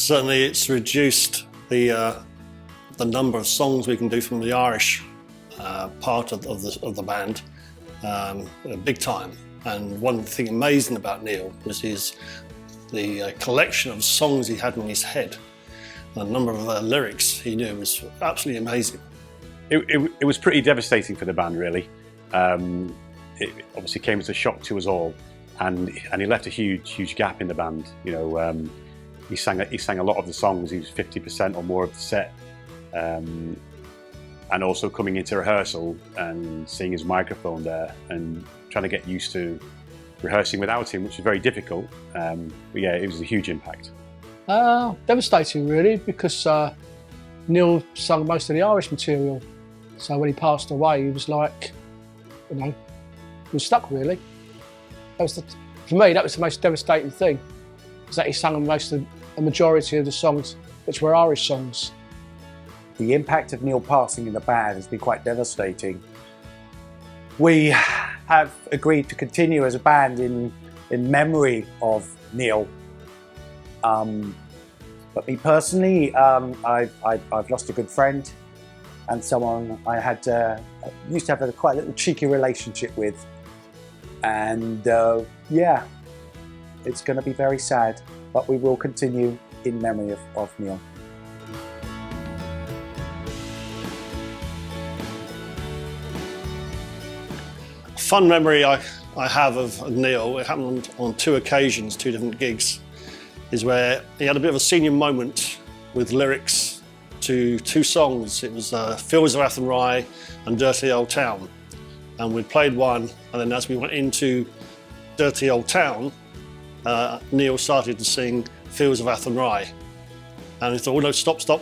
Certainly it's reduced the number of songs we can do from the Irish part of the band big time. And one thing amazing about Neal was the collection of songs he had in his head. The number of lyrics he knew was absolutely amazing. It was pretty devastating for the band, really. It obviously came as a shock to us all, and he left a huge gap in the band. You know, he sang a lot of the songs. He was 50% or more of the set, and also coming into rehearsal and seeing his microphone there and trying to get used to rehearsing without him, which was very difficult. But yeah, it was a huge impact. Devastating, really, because Neal sung most of the Irish material. So when he passed away, he was like, you know, he was stuck, really. For me, that was the most devastating thing, was that he sang a majority of the songs, which were Irish songs. The impact of Neal passing in the band has been quite devastating. We have agreed to continue as a band in memory of Neal. But me personally, I've lost a good friend and someone I used to have quite a little cheeky relationship with. And yeah, it's going to be very sad, but we will continue in memory of Neal. Fun memory I have of Neal, it happened on 2 occasions, 2 different gigs, is where he had a bit of a senior moment with lyrics to 2 songs. It was Fields of Athenry and Dirty Old Town. And we played one, and then as we went into Dirty Old Town, Neal started to sing Fields of Athenry. And he thought, oh no, stop.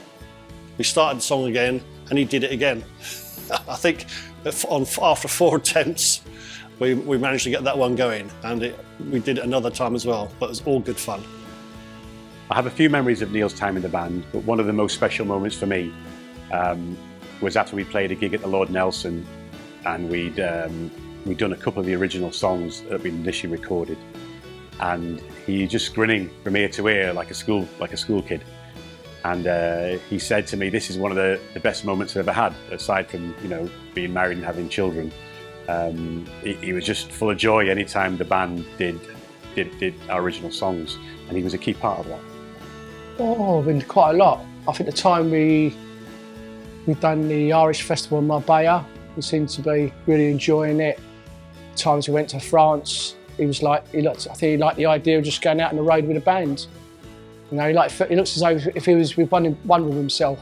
We started the song again, and he did it again. I think after 4 attempts, we managed to get that one going, and we did it another time as well, but it was all good fun. I have a few memories of Neal's time in the band, but one of the most special moments for me was after we played a gig at the Lord Nelson, and we'd done a couple of the original songs that we'd initially recorded, and he just grinning from ear to ear like a school kid. And he said to me, "This is one of the best moments I've ever had, aside from, you know, being married and having children." He was just full of joy anytime the band did our original songs, and he was a key part of that. Oh, been quite a lot. I think the time we've done the Irish Festival in Marbella, he seemed to be really enjoying it. The times we went to France, he was like, I think he liked the idea of just going out on the road with a band. You know, he looks as though if he was with one with himself,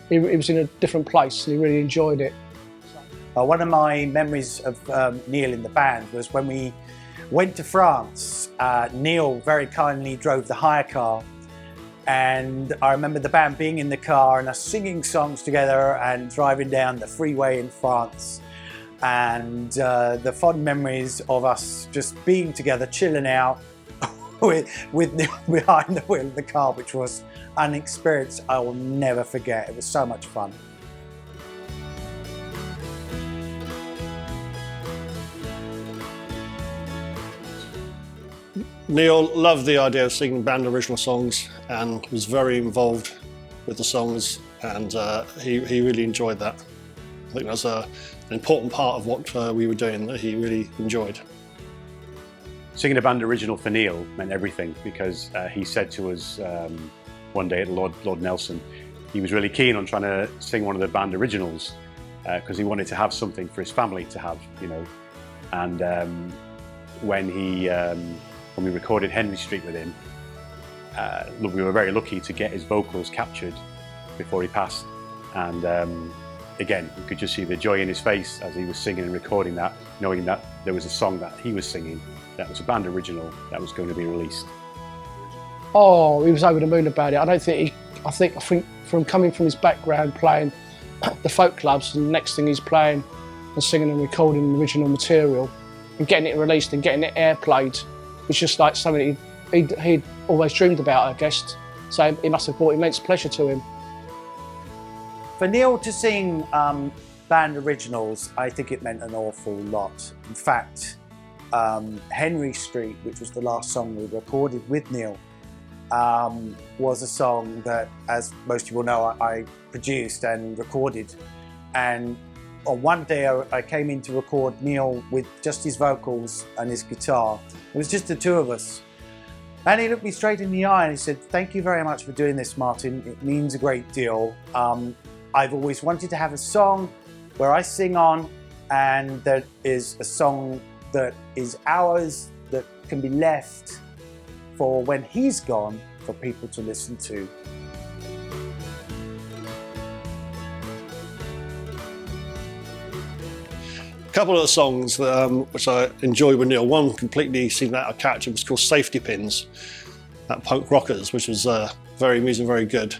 he was in a different place, and he really enjoyed it. One of my memories of Neal in the band was when we went to France. Neal very kindly drove the hire car, and I remember the band being in the car and us singing songs together and driving down the freeway in France, and the fond memories of us just being together, chilling out with Neal behind the wheel of the car, which was an experience I will never forget. It was so much fun. Neal loved the idea of singing band original songs and was very involved with the songs, and he really enjoyed that. I think that's an important part of what we were doing that he really enjoyed. Singing a band original for Neal meant everything, because he said to us one day at Lord Nelson, he was really keen on trying to sing one of the band originals because he wanted to have something for his family to have, you know. And when we recorded Henry Street with him, we were very lucky to get his vocals captured before he passed. And again, you could just see the joy in his face as he was singing and recording that, knowing that there was a song that he was singing that was a band original that was going to be released. Oh, he was over the moon about it. I think from coming from his background playing the folk clubs, and the next thing he's playing and singing and recording the original material and getting it released and getting it airplayed was just like something he'd always dreamed about, I guess. So it must have brought immense pleasure to him. For Neal to sing band originals, I think it meant an awful lot. In fact, Henry Street, which was the last song we recorded with Neal, was a song that, as most people know, I produced and recorded. And on one day I came in to record Neal with just his vocals and his guitar. It was just the two of us. And he looked me straight in the eye and he said, "Thank you very much for doing this, Martin. It means a great deal. I've always wanted to have a song where I sing on, and that is a song that is ours, that can be left for when he's gone, for people to listen to." A couple of the songs that, which I enjoyed with Neal, one completely seemed out of character, was called Safety Pins at Punk Rockers, which was very amusing, very good.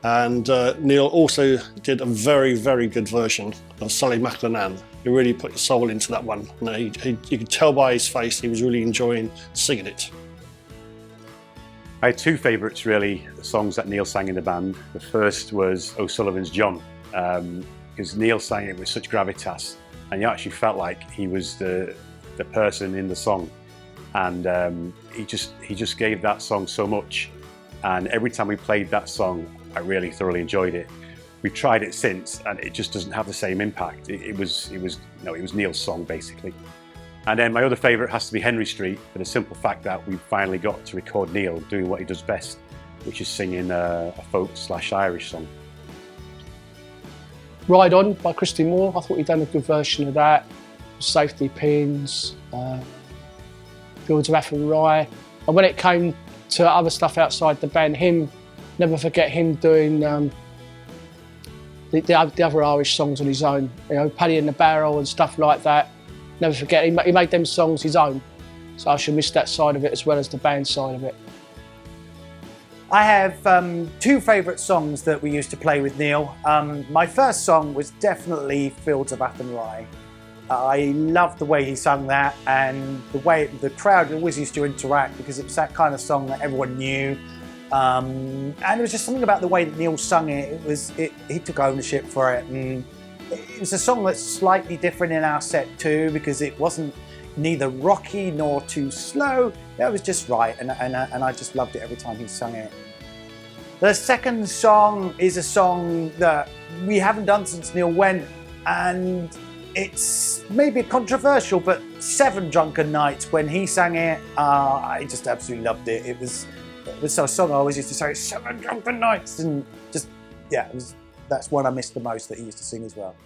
And Neal also did a very, very good version of Sally McLennan. He really put his soul into that one. You could tell by his face he was really enjoying singing it. I had two favourites really, songs that Neal sang in the band. The first was O'Sullivan's John, because Neal sang it with such gravitas, and you actually felt like he was the person in the song. And he just gave that song so much. And every time we played that song, I really thoroughly enjoyed it. We've tried it since, and it just doesn't have the same impact. It was Neal's song basically. And then my other favourite has to be Henry Street, for the simple fact that we finally got to record Neal doing what he does best, which is singing a folk/Irish song. Ride On by Christy Moore, I thought he'd done a good version of that. Safety Pins, Fields of Athenry. And when it came to other stuff outside the band, never forget him doing the other Irish songs on his own. You know, Paddy in the Barrel and stuff like that. Never forget, he made them songs his own. So I should miss that side of it as well as the band side of it. I have two favourite songs that we used to play with Neal. My first song was definitely Fields of Athenry. I loved the way he sung that, and the way the crowd always used to interact, because it was that kind of song that everyone knew. And it was just something about the way that Neal sung it. He took ownership for it, and it was a song that's slightly different in our set too, because it wasn't neither rocky nor too slow. It was just right, and I just loved it every time he sung it. The second song is a song that we haven't done since Neal went, and it's maybe controversial, but 7 Drunken Nights, when he sang it, I just absolutely loved it. It was a song I always used to say, 7 Drunken Nights, and just, yeah, that's one I missed the most that he used to sing as well.